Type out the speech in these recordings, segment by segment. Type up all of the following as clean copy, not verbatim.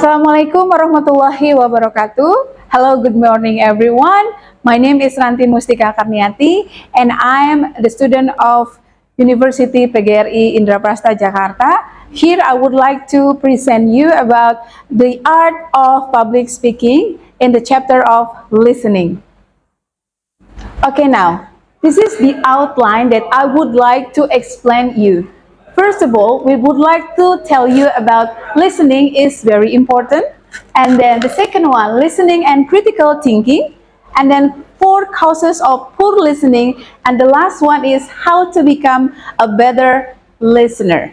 Assalamualaikum warahmatullahi wabarakatuh. Hello, good morning everyone. My name is Ranti Mustika Karniyati and I am the student of University PGRI Indraprasta Jakarta. Here I would like to present you about the art of public speaking in the chapter of listening. Okay, now, this is the outline that I would like to explain you. First of all, we would like to tell you about listening is very important. And then the second one, listening and critical thinking. And then 4 causes of poor listening. And the last one is how to become a better listener.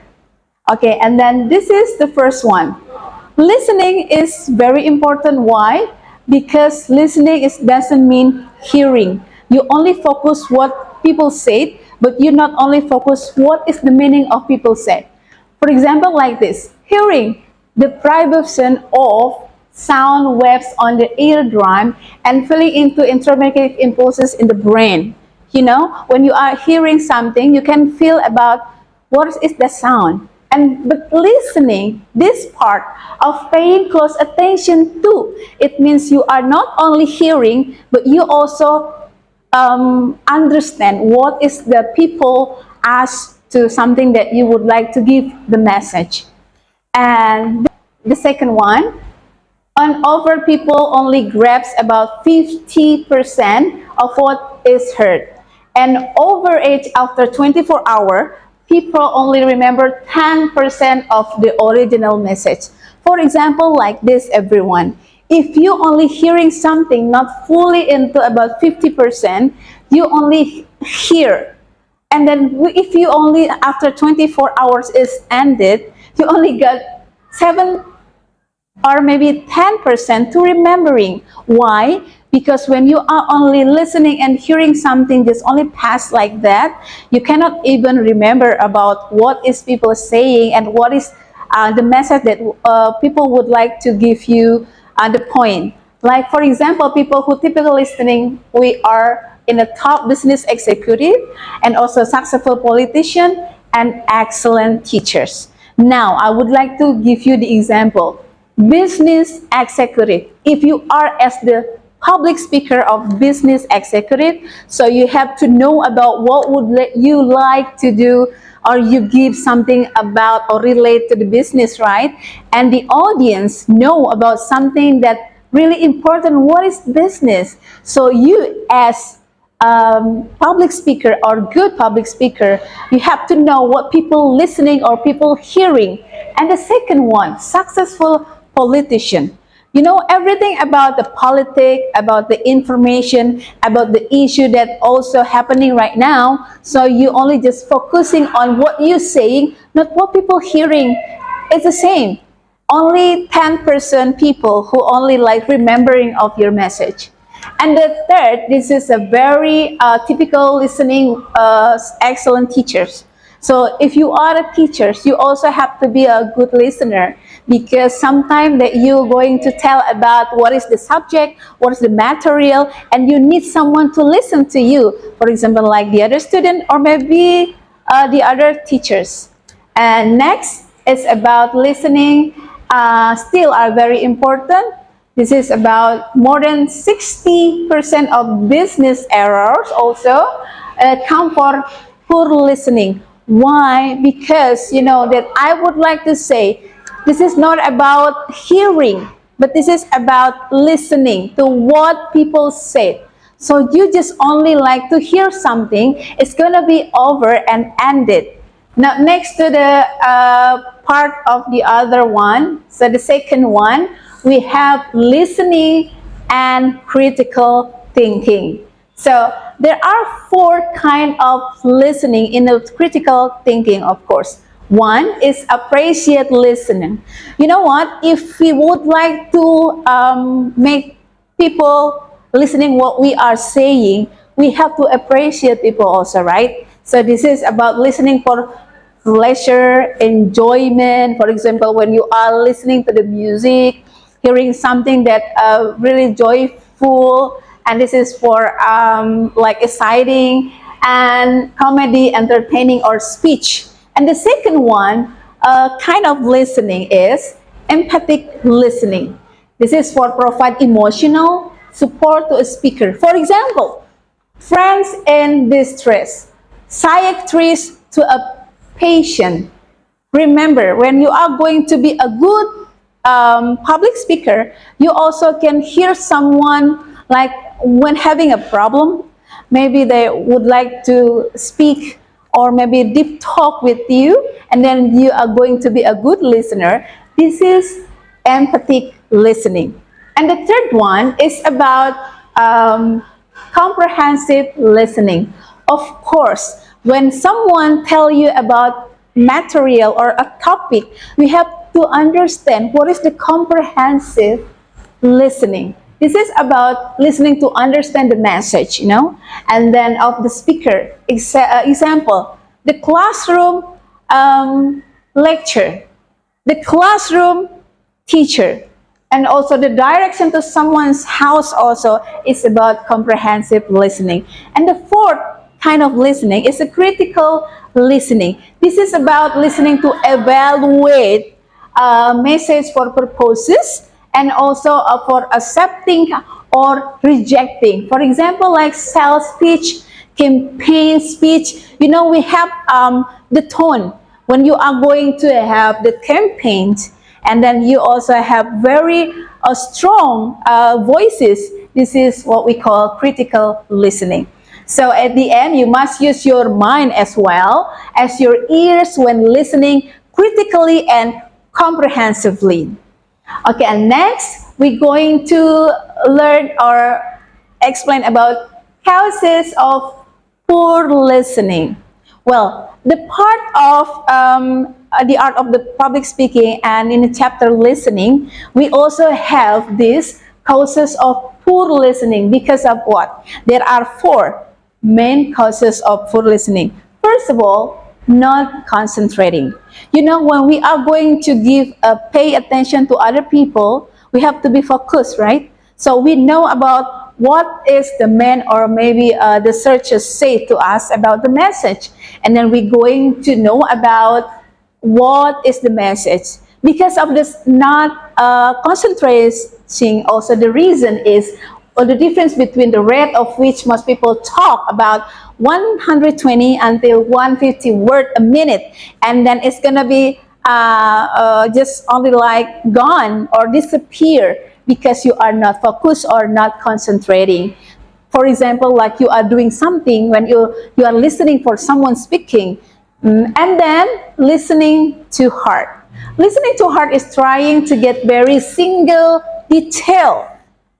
Okay, and then this is the first one. Listening is very important. Why? Because listening doesn't mean hearing. You only focus what people say, but you not only focus what is the meaning of people said. For example, like this, hearing the vibration of sound waves on the eardrum and feeling into intermediate impulses in the brain. You know, when you are hearing something, you can feel about what is the sound. But listening, this part of paying close attention to, it means you are not only hearing, but you also understand what is the people ask to something that you would like to give the message. And the second one, on over people only grabs about 50% of what is heard. And overage after 24 hours, people only remember 10% of the original message. For example, like this, everyone. If you only hearing something not fully into about 50%, you only hear. And then if you only after 24 hours is ended, you only got 7 or maybe 10% to remembering. Why? Because when you are only listening and hearing something just only pass like that, you cannot even remember about what is people saying and what is the message that people would like to give you the point. Like for example, people who typically listening, we are in a top business executive and also successful politician and excellent teachers. Now, I would like to give you the example. Business executive. If you are as the public speaker of business executive, so you have to know about what would you like to do, or you give something about or relate to the business, right? And the audience know about something that really important. What is business? So you as public speaker or good public speaker, you have to know what people listening or people hearing. And the second one, successful politician. You know everything about the politics, about the information, about the issue that also happening right now. So you only just focusing on what you're saying, not what people hearing. It's the same. Only 10% people who only like remembering of your message. And the third, this is a very typical listening excellent teachers. So if you are a teacher, you also have to be a good listener, because sometimes that you're going to tell about what is the subject, what is the material, and you need someone to listen to you. For example, like the other student or maybe the other teachers. And next is about listening. Still are very important. This is about more than 60% of business errors also come for poor listening. Why? Because you know that I would like to say this is not about hearing, but this is about listening to what people say. So you just only like to hear something, it's gonna be over and ended. Now next to the part of the other one, so the second one, we have listening and critical thinking. So there are 4 kinds of listening in the critical thinking, of course. One is appreciate listening. You know what? If we would like to make people listening what we are saying, we have to appreciate people also, right? So this is about listening for pleasure, enjoyment. For example, when you are listening to the music, hearing something that really joyful, and this is for like exciting and comedy, entertaining, or speech. And the second one kind of listening is empathic listening. This is for provide emotional support to a speaker. For example, friends in distress, psychiatrist to a patient. Remember, when you are going to be a good public speaker, you also can hear someone like when having a problem, maybe they would like to speak or maybe deep talk with you, and then you are going to be a good listener. This is empathic listening. And the third one is about comprehensive listening. Of course, when someone tell you about material or a topic, we have to understand what is the comprehensive listening. This is about listening to understand the message, and then of the speaker. Example, the classroom lecture, the classroom teacher, and also the direction to someone's house also is about comprehensive listening. And the fourth kind of listening is a critical listening. This is about listening to evaluate a message for purposes and also for accepting or rejecting. For example, like sales speech, campaign speech, we have the tone when you are going to have the campaigns, and then you also have very strong voices. This is what we call critical listening. So at the end, you must use your mind as well as your ears when listening critically and comprehensively. Okay, and next we're going to learn or explain about causes of poor listening. Well, the part of the art of the public speaking and in the chapter listening, we also have these causes of poor listening because of what? There are four main causes of poor listening. First of all, not concentrating. When we are going to pay attention to other people, we have to be focused, right? So we know about what is the man or maybe the searchers say to us about the message. And then we're going to know about what is the message. Because of this not concentrating, also the reason is, or the difference between the rate of which most people talk about 120 until 150 word a minute, and then it's gonna be just only like gone or disappear because you are not focused or not concentrating. For example, like you are doing something when you are listening for someone speaking, and then listening too hard. Listening too hard is trying to get very single detail.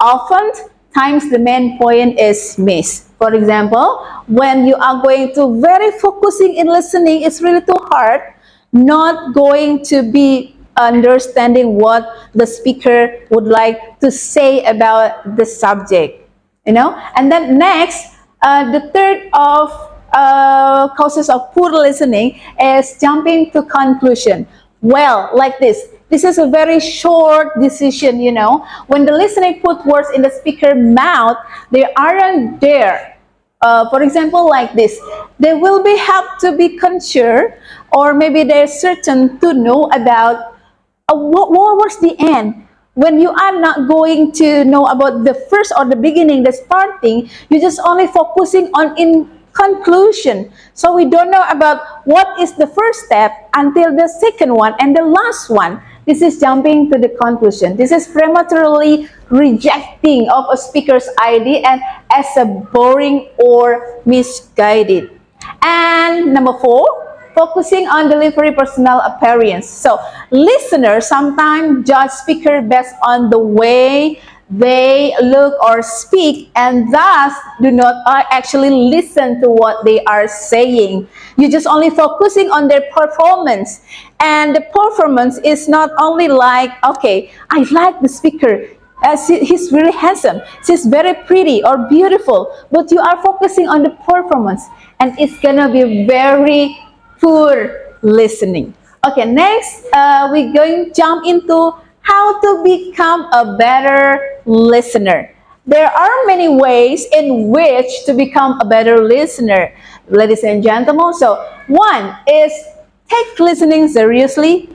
Oftentimes the main point is missed. For example, when you are going to very focusing in listening, it's really too hard, not going to be understanding what the speaker would like to say about the subject, And then next, the third of causes of poor listening is jumping to conclusion. Well, like this. This is a very short decision, When the listening put words in the speaker mouth, they aren't there. For example, like this. They will have to be considered, or maybe they're certain to know about what was the end. When you are not going to know about the first or the beginning, the starting, you're just only focusing on in conclusion. So we don't know about what is the first step until the second one and the last one. This is jumping to the conclusion. This is prematurely rejecting of a speaker's idea and as a boring or misguided. And number four, focusing on delivery personal appearance. So listeners sometimes judge speaker based on the way they look or speak, and thus do not actually listen to what they are saying. You're just only focusing on their performance. And the performance is not only like, okay, I like the speaker, he's really handsome, she's very pretty or beautiful, but you are focusing on the performance, and it's gonna be very poor listening. Okay, next, we're going to jump into how to become a better listener. There are many ways in which to become a better listener, ladies and gentlemen. So one is take listening seriously,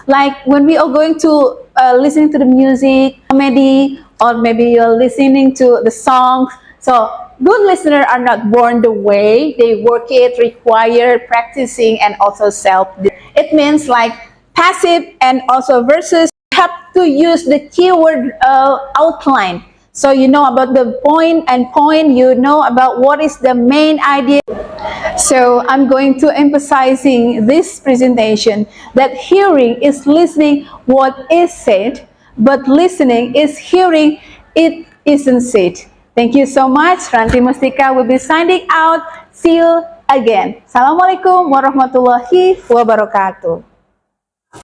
like when we are going to listening to the music, comedy, or maybe you're listening to the songs. So good listeners are not born the way, they work it, require practicing and also self. It means like passive and also versus have to use the keyword outline. So you know about the point and point, you know about what is the main idea. So I'm going to emphasizing this presentation that hearing is listening what is said, but listening is hearing it isn't said. Thank you so much. Ranti Mustika will be signing out. See you again. Assalamualaikum warahmatullahi wabarakatuh.